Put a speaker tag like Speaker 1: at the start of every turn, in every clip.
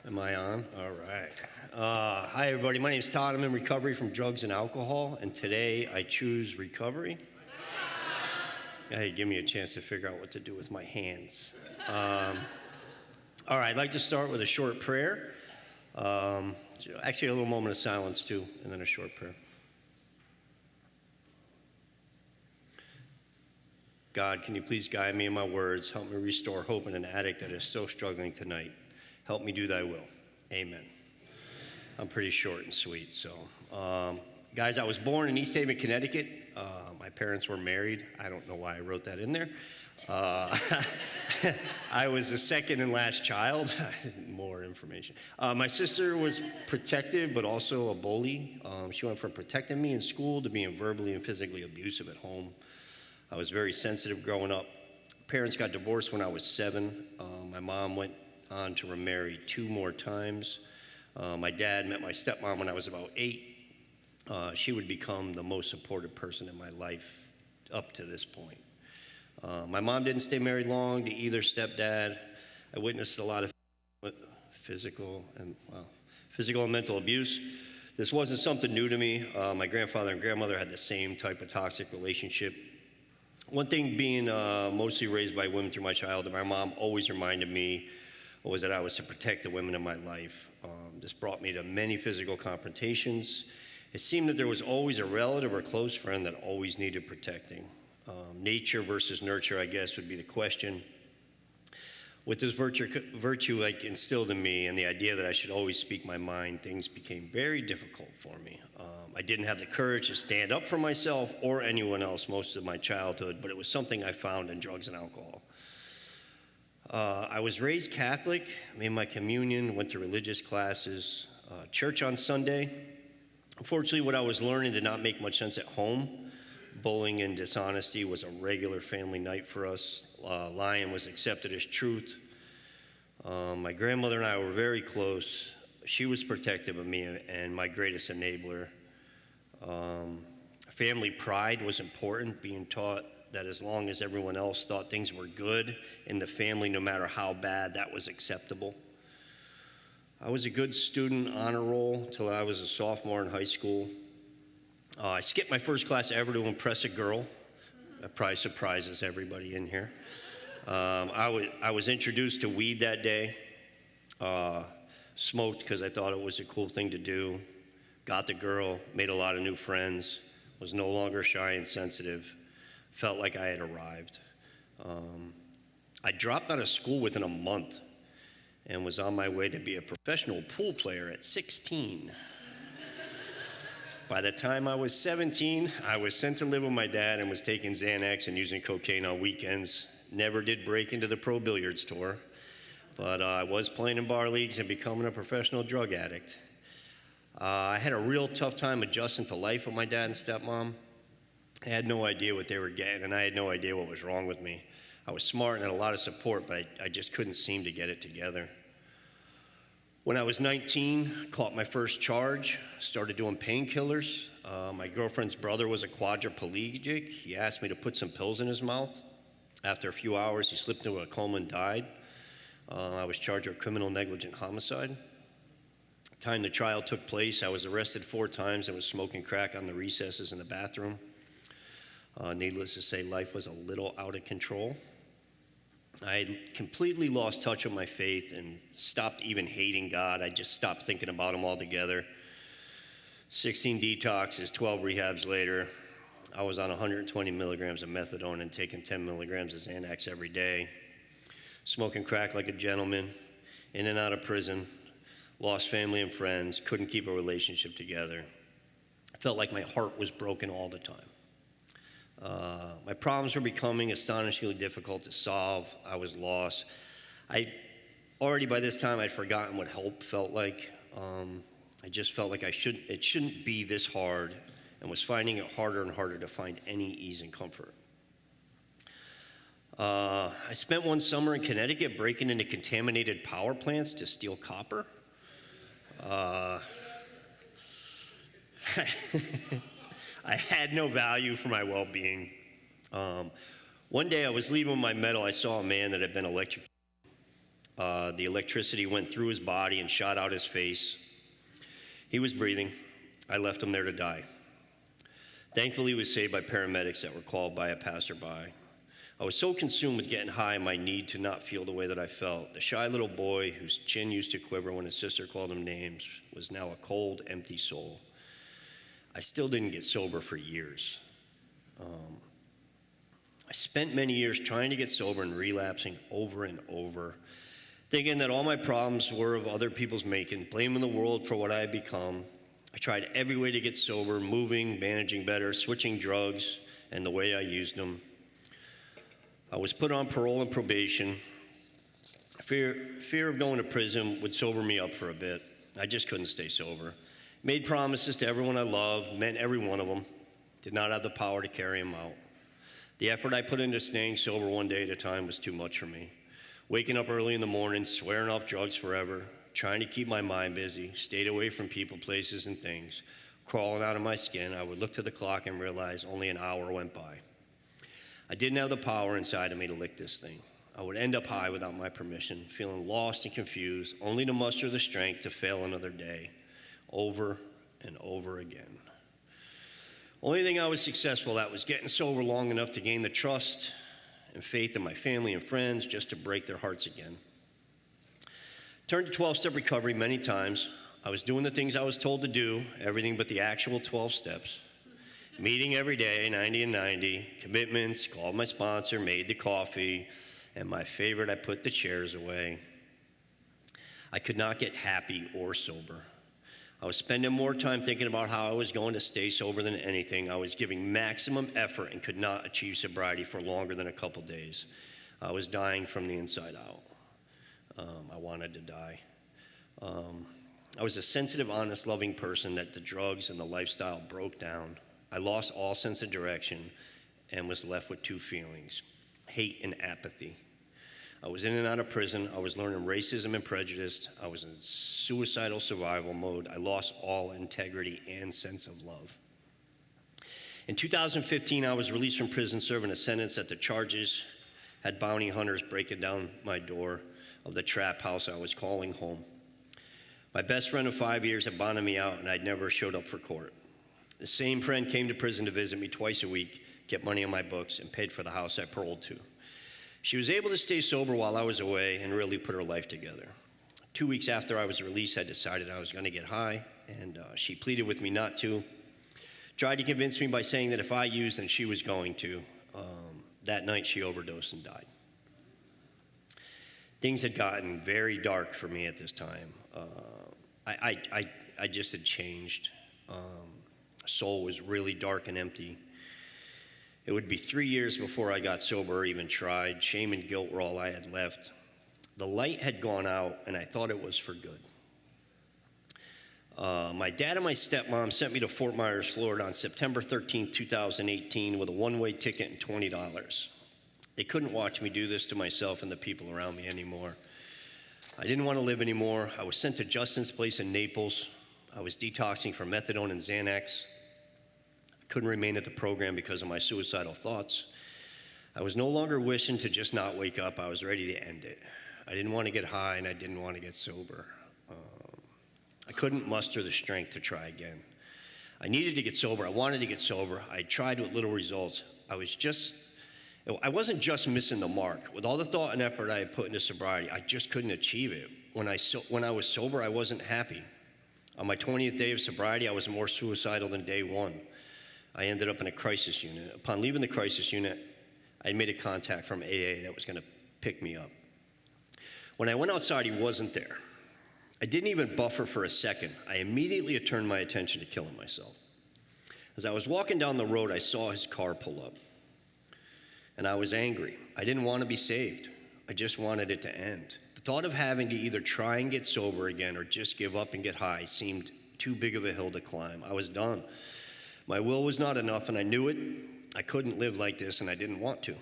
Speaker 1: Am I on? All right. Hi, everybody. My name is Todd. I'm in recovery from drugs and alcohol, and today I choose recovery. Hey, give me a chance to figure out what to do with my hands. All right, I'd like to start with a short prayer. Actually, a little moment of silence, too, and then a short prayer. God, can you please guide me in my words? Help me restore hope in an addict that is so struggling tonight. Help me do thy will. Amen. I'm pretty short and sweet. So, guys, I was born in East Haven, Connecticut. My parents were married. I don't know why I wrote that in there. I was the second and last child. More information. My sister was protective, but also a bully. She went from protecting me in school to being verbally and physically abusive at home. I was very sensitive growing up. Parents got divorced when I was 7. My mom went on to remarry 2 more times. My dad met my stepmom when I was about 8. She would become the most supportive person in my life up to this point. My mom didn't stay married long to either stepdad. I witnessed a lot of physical and mental abuse. This wasn't something new to me. My grandfather and grandmother had the same type of toxic relationship. One thing being mostly raised by women through my childhood, my mom always reminded me was that I was to protect the women in my life. This brought me to many physical confrontations. It seemed that there was always a relative or close friend that always needed protecting. Nature versus nurture, I guess, would be the question. With this virtue like instilled in me and the idea that I should always speak my mind, things became very difficult for me. I didn't have the courage to stand up for myself or anyone else most of my childhood, but it was something I found in drugs and alcohol. I was raised Catholic, made my communion, went to religious classes, church on Sunday. Unfortunately, what I was learning did not make much sense at home. Bullying and dishonesty was a regular family night for us. Lying was accepted as truth. My grandmother and I were very close. She was protective of me and my greatest enabler. Family pride was important, being taught that as long as everyone else thought things were good in the family, no matter how bad, that was acceptable. I was a good student, honor roll, till I was a sophomore in high school. I skipped my first class ever to impress a girl. That probably surprises everybody in here. I was introduced to weed that day. Smoked because I thought it was a cool thing to do. Got the girl, made a lot of new friends, was no longer shy and sensitive. Felt like I had arrived. I dropped out of school within a month and was on my way to be a professional pool player at 16. By the time I was 17, I was sent to live with my dad and was taking Xanax and using cocaine on weekends. Never did break into the pro billiards tour, but I was playing in bar leagues and becoming a professional drug addict. I had a real tough time adjusting to life with my dad and stepmom. I had no idea what they were getting, and I had no idea what was wrong with me. I was smart and had a lot of support, but I just couldn't seem to get it together. When I was 19, caught my first charge, started doing painkillers. My girlfriend's brother was a quadriplegic. He asked me to put some pills in his mouth. After a few hours, he slipped into a coma and died. I was charged with criminal negligent homicide. The time the trial took place, I was arrested 4 times and was smoking crack on the recesses in the bathroom. Needless to say, life was a little out of control. I had completely lost touch with my faith and stopped even hating God. I just stopped thinking about him altogether. 16 detoxes, 12 rehabs later, I was on 120 milligrams of methadone and taking 10 milligrams of Xanax every day. Smoking crack like a gentleman, in and out of prison, lost family and friends, couldn't keep a relationship together. I felt like my heart was broken all the time. My problems were becoming astonishingly difficult to solve. I was lost. Already by this time, I'd forgotten what help felt like. I just felt like it shouldn't be this hard, and was finding it harder and harder to find any ease and comfort. I spent one summer in Connecticut breaking into contaminated power plants to steal copper. I had no value for my well-being. One day I was leaving with my medal. I saw a man that had been electrocuted. The electricity went through his body and shot out his face. He was breathing. I left him there to die. Thankfully, he was saved by paramedics that were called by a passerby. I was so consumed with getting high in my need to not feel the way that I felt. The shy little boy whose chin used to quiver when his sister called him names was now a cold, empty soul. I still didn't get sober for years. I spent many years trying to get sober and relapsing over and over, thinking that all my problems were of other people's making, blaming the world for what I had become. I tried every way to get sober, moving, managing better, switching drugs, and the way I used them. I was put on parole and probation. Fear of going to prison would sober me up for a bit. I just couldn't stay sober. Made promises to everyone I loved, meant every one of them. Did not have the power to carry them out. The effort I put into staying sober one day at a time was too much for me. Waking up early in the morning, swearing off drugs forever, trying to keep my mind busy, stayed away from people, places, and things. Crawling out of my skin, I would look to the clock and realize only an hour went by. I didn't have the power inside of me to lick this thing. I would end up high without my permission, feeling lost and confused, only to muster the strength to fail another day, over and over again. Only thing I was successful at was getting sober long enough to gain the trust and faith in my family and friends just to break their hearts again. Turned to 12-step recovery many times. I was doing the things I was told to do, everything but the actual 12 steps. Meeting every day, 90 and 90, commitments, called my sponsor, made the coffee, and my favorite, I put the chairs away. I could not get happy or sober. I was spending more time thinking about how I was going to stay sober than anything. I was giving maximum effort and could not achieve sobriety for longer than a couple days. I was dying from the inside out. I wanted to die. I was a sensitive, honest, loving person that the drugs and the lifestyle broke down. I lost all sense of direction and was left with two feelings, hate and apathy. I was in and out of prison. I was learning racism and prejudice. I was in suicidal survival mode. I lost all integrity and sense of love. In 2015, I was released from prison serving a sentence that the charges had bounty hunters breaking down my door of the trap house I was calling home. My best friend of 5 years had bonded me out, and I'd never showed up for court. The same friend came to prison to visit me twice a week, kept money on my books, and paid for the house I paroled to. She was able to stay sober while I was away and really put her life together. 2 weeks after I was released, I decided I was going to get high, and she pleaded with me not to. Tried to convince me by saying that if I used, then she was going to. That night, she overdosed and died. Things had gotten very dark for me at this time. I just had changed. Soul was really dark and empty. It would be 3 years before I got sober or even tried. Shame and guilt were all I had left. The light had gone out, and I thought it was for good. My dad and my stepmom sent me to Fort Myers, Florida on September 13, 2018 with a one-way ticket and $20. They couldn't watch me do this to myself and the people around me anymore. I didn't want to live anymore. I was sent to Justin's place in Naples. I was detoxing from methadone and Xanax. Couldn't remain at the program because of my suicidal thoughts. I was no longer wishing to just not wake up. I was ready to end it. I didn't want to get high, and I didn't want to get sober. I couldn't muster the strength to try again. I needed to get sober. I wanted to get sober. I tried with little results. I wasn't just missing the mark. With all the thought and effort I had put into sobriety, I just couldn't achieve it. When I was sober, I wasn't happy. On my 20th day of sobriety, I was more suicidal than day one. I ended up in a crisis unit. Upon leaving the crisis unit, I made a contact from AA that was going to pick me up. When I went outside, he wasn't there. I didn't even buffer for a second. I immediately turned my attention to killing myself. As I was walking down the road, I saw his car pull up. And I was angry. I didn't want to be saved. I just wanted it to end. The thought of having to either try and get sober again or just give up and get high seemed too big of a hill to climb. I was done. My will was not enough, and I knew it. I couldn't live like this, and I didn't want to.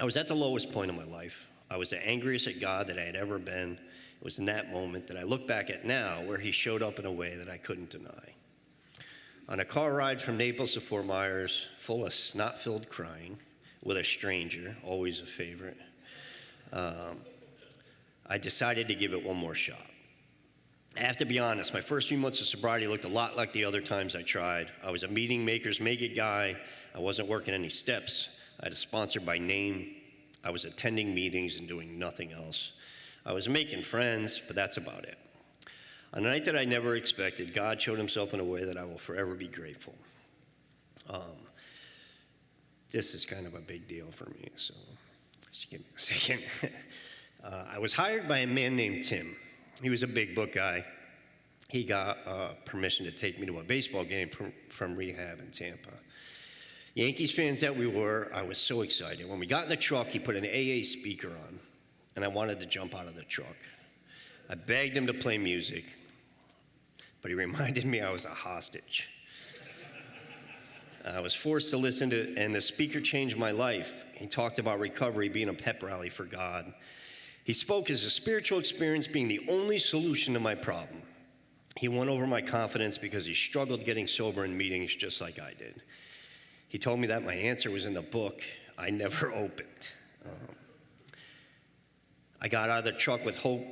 Speaker 1: I was at the lowest point in my life. I was the angriest at God that I had ever been. It was in that moment that I look back at now where he showed up in a way that I couldn't deny. On a car ride from Naples to Fort Myers, full of snot-filled crying, with a stranger, always a favorite, I decided to give it one more shot. I have to be honest, my first few months of sobriety looked a lot like the other times I tried. I was a meeting makers make it guy. I wasn't working any steps. I had a sponsor by name. I was attending meetings and doing nothing else. I was making friends, but that's about it. On a night that I never expected, God showed himself in a way that I will forever be grateful. This is kind of a big deal for me, so just give me a second. I was hired by a man named Tim. He was a big book guy. He got permission to take me to a baseball game from rehab in Tampa. Yankees fans that we were, I was so excited. When we got in the truck, he put an AA speaker on, and I wanted to jump out of the truck. I begged him to play music, but he reminded me I was a hostage. I was forced to listen to, and the speaker changed my life. He talked about recovery being a pep rally for God. He spoke as a spiritual experience being the only solution to my problem. He won over my confidence because he struggled getting sober in meetings just like I did. He told me that my answer was in the book I never opened. I got out of the truck with hope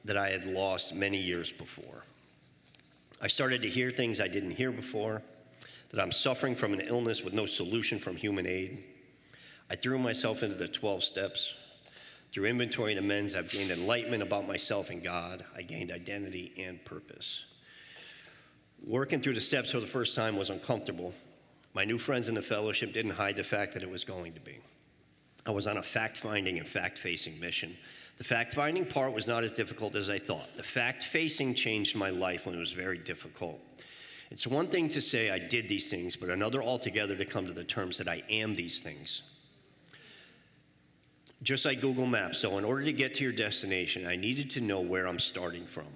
Speaker 1: that I had lost many years before. I started to hear things I didn't hear before, that I'm suffering from an illness with no solution from human aid. I threw myself into the 12 steps. Through inventory and amends, I've gained enlightenment about myself and God. I gained identity and purpose. Working through the steps for the first time was uncomfortable. My new friends in the fellowship didn't hide the fact that it was going to be. I was on a fact-finding and fact-facing mission. The fact-finding part was not as difficult as I thought. The fact-facing changed my life when it was very difficult. It's one thing to say I did these things, but another altogether to come to the terms that I am these things. Just like Google Maps, so in order to get to your destination, I needed to know where I'm starting from.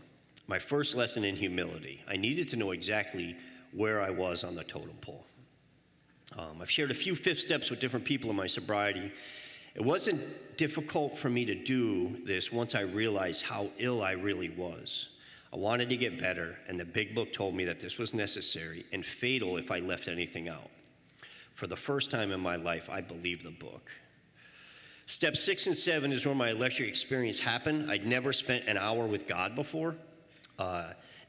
Speaker 1: My first lesson in humility. I needed to know exactly where I was on the totem pole. I've shared a few fifth steps with different people in my sobriety. It wasn't difficult for me to do this once I realized how ill I really was. I wanted to get better, and the big book told me that this was necessary and fatal if I left anything out. For the first time in my life, I believed the book. Step 6 and 7 is where my electric experience happened. I'd never spent an hour with God before,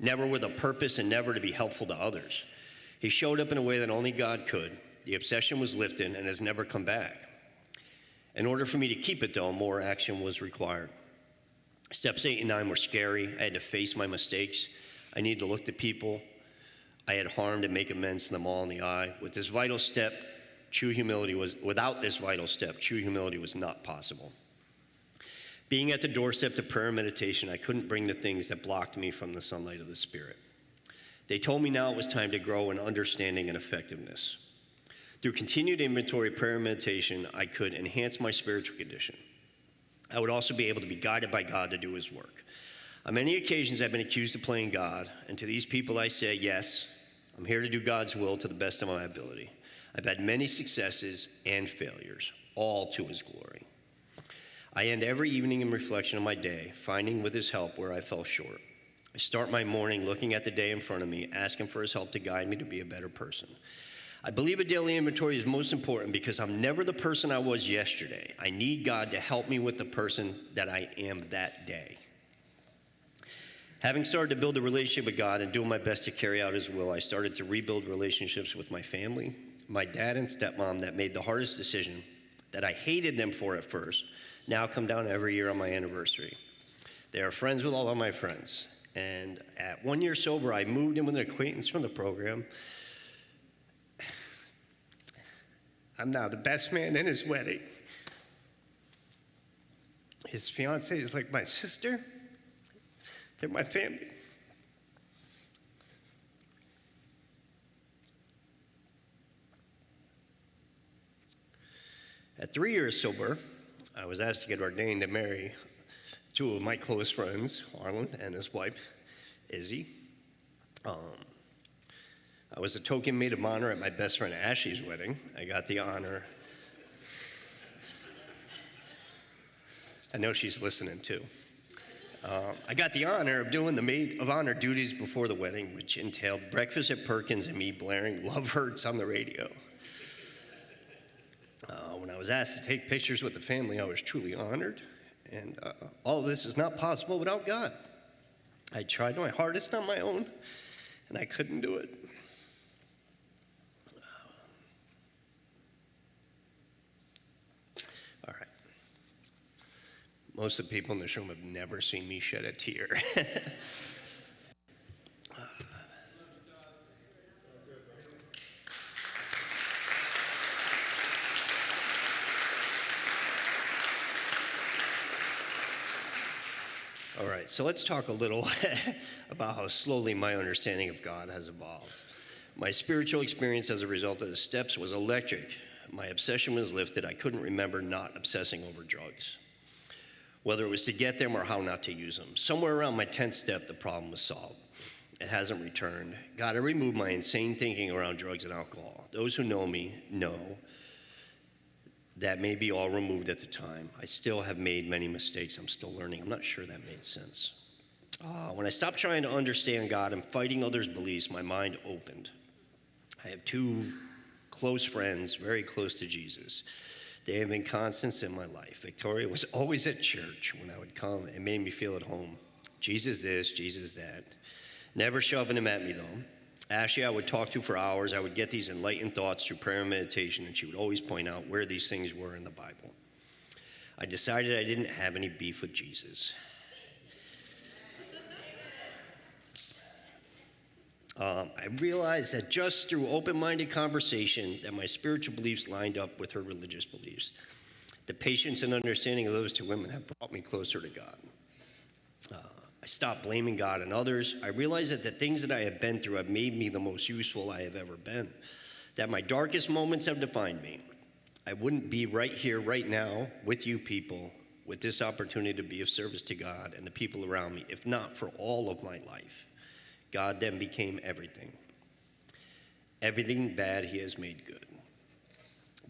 Speaker 1: never with a purpose, and never to be helpful to others. He showed up in a way that only God could. The obsession was lifted and has never come back. In order for me to keep it, though, more action was required. Steps 8 and 9 were scary. I had to face my mistakes. I needed to look to people I had harmed and make amends to them all in the eye. Without this vital step, true humility was not possible. Being at the doorstep to prayer and meditation, I couldn't bring the things that blocked me from the sunlight of the Spirit. They told me now it was time to grow in understanding and effectiveness. Through continued inventory, prayer, and meditation, I could enhance my spiritual condition. I would also be able to be guided by God to do his work. On many occasions, I've been accused of playing God, and to these people I say, yes, I'm here to do God's will to the best of my ability. I've had many successes and failures, all to his glory. I end every evening in reflection of my day, finding with his help where I fell short. I start my morning looking at the day in front of me, asking for his help to guide me to be a better person. I believe a daily inventory is most important because I'm never the person I was yesterday. I need God to help me with the person that I am that day. Having started to build a relationship with God and doing my best to carry out his will, I started to rebuild relationships with my family, my dad and stepmom that made the hardest decision that I hated them for at first, now come down every year on my anniversary. They are friends with all of my friends. And at 1 year sober, I moved in with an acquaintance from the program. I'm now the best man in his wedding. His fiancée is like my sister. They're my family. At 3 years sober, I was asked to get ordained to marry two of my close friends, Harlan and his wife, Izzy. I was a token maid of honor at my best friend Ashley's wedding. I got the honor. I know she's listening too. I got the honor of doing the maid of honor duties before the wedding, which entailed breakfast at Perkins and me blaring Love Hurts on the radio. When I was asked to take pictures with the family, I was truly honored And all of this is not possible without God. I tried my hardest on my own, and I couldn't do it. All right. Most of the people in this room have never seen me shed a tear. All right, so let's talk a little about how slowly my understanding of God has evolved. My spiritual experience as a result of the steps was electric. My obsession was lifted. I couldn't remember not obsessing over drugs, whether it was to get them or how not to use them. Somewhere around my 10th step, the problem was solved. It hasn't returned. God, I removed my insane thinking around drugs and alcohol. Those who know me know that may be all removed at the time. I still have made many mistakes. I'm still learning. I'm not sure that made sense. When I stopped trying to understand God and fighting others' beliefs, my mind opened. I have two close friends, very close to Jesus. They have been constants in my life. Victoria was always at church when I would come. It made me feel at home. Jesus this, Jesus that. Never shoving him at me, though. Ashley, I would talk to for hours. I would get these enlightened thoughts through prayer and meditation, and she would always point out where these things were in the Bible. I decided I didn't have any beef with Jesus. I realized that just through open-minded conversation that my spiritual beliefs lined up with her religious beliefs. The patience and understanding of those two women have brought me closer to God. I stopped blaming God and others. I realized that the things that I have been through have made me the most useful I have ever been, that my darkest moments have defined me. I wouldn't be right here, right now, with you people, with this opportunity to be of service to God and the people around me, if not for all of my life. God then became everything. Everything bad he has made good.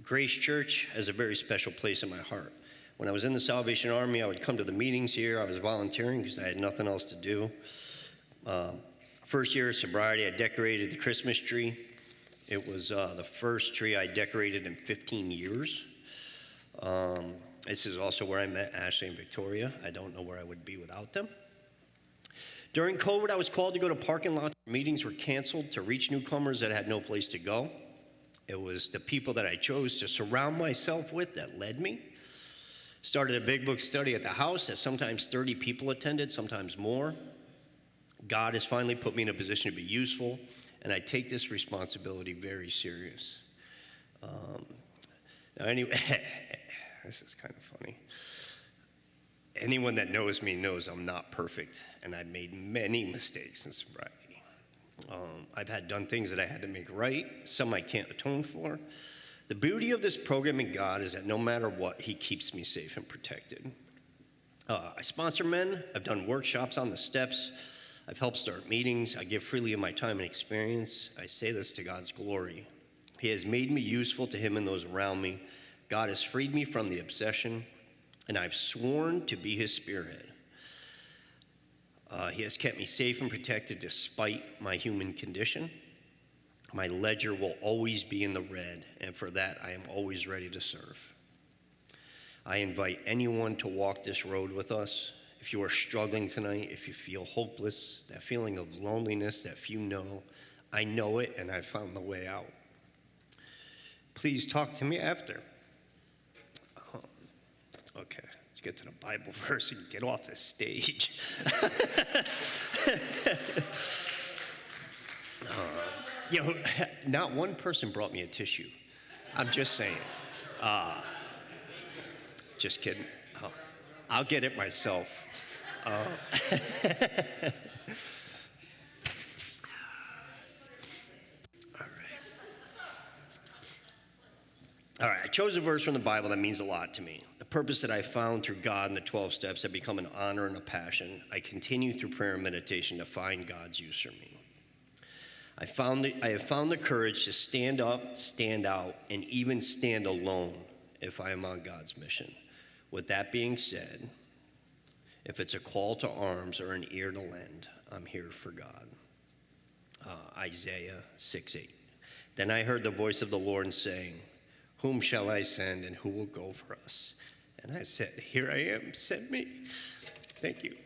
Speaker 1: Grace Church has a very special place in my heart. When I was in the Salvation Army, I would come to the meetings here. I was volunteering because I had nothing else to do. First year of sobriety, I decorated the Christmas tree. It was the first tree I decorated in 15 years. This is also where I met Ashley and Victoria. I don't know where I would be without them. During COVID, I was called to go to parking lots. Meetings were canceled to reach newcomers that had no place to go. It was the people that I chose to surround myself with that led me. Started a big book study at the house that sometimes 30 people attended, sometimes more. God has finally put me in a position to be useful, and I take this responsibility very serious. Now, anyway, this is kind of funny. Anyone that knows me knows I'm not perfect, and I've made many mistakes in sobriety. I've done things that I had to make right, some I can't atone for. The beauty of this program in God is that no matter what, he keeps me safe and protected. I sponsor men. I've done workshops on the steps. I've helped start meetings. I give freely of my time and experience. I say this to God's glory. He has made me useful to him and those around me. God has freed me from the obsession, and I've sworn to be his spirit. He has kept me safe and protected despite my human condition. My ledger will always be in the red, and for that, I am always ready to serve. I invite anyone to walk this road with us. If you are struggling tonight, if you feel hopeless, that feeling of loneliness that few know, I know it, and I found the way out. Please talk to me after. Okay, let's get to the Bible verse and get off the stage. Not one person brought me a tissue. I'm just saying. Just kidding. I'll get it myself. All right, I chose a verse from the Bible that means a lot to me. The purpose that I found through God and the 12 steps have become an honor and a passion. I continue through prayer and meditation to find God's use for me. I have found the courage to stand up, stand out, and even stand alone if I am on God's mission. With that being said, if it's a call to arms or an ear to lend, I'm here for God. Isaiah 6:8. Then I heard the voice of the Lord saying, "Whom shall I send, and who will go for us?" And I said, here I am, send me. Thank you.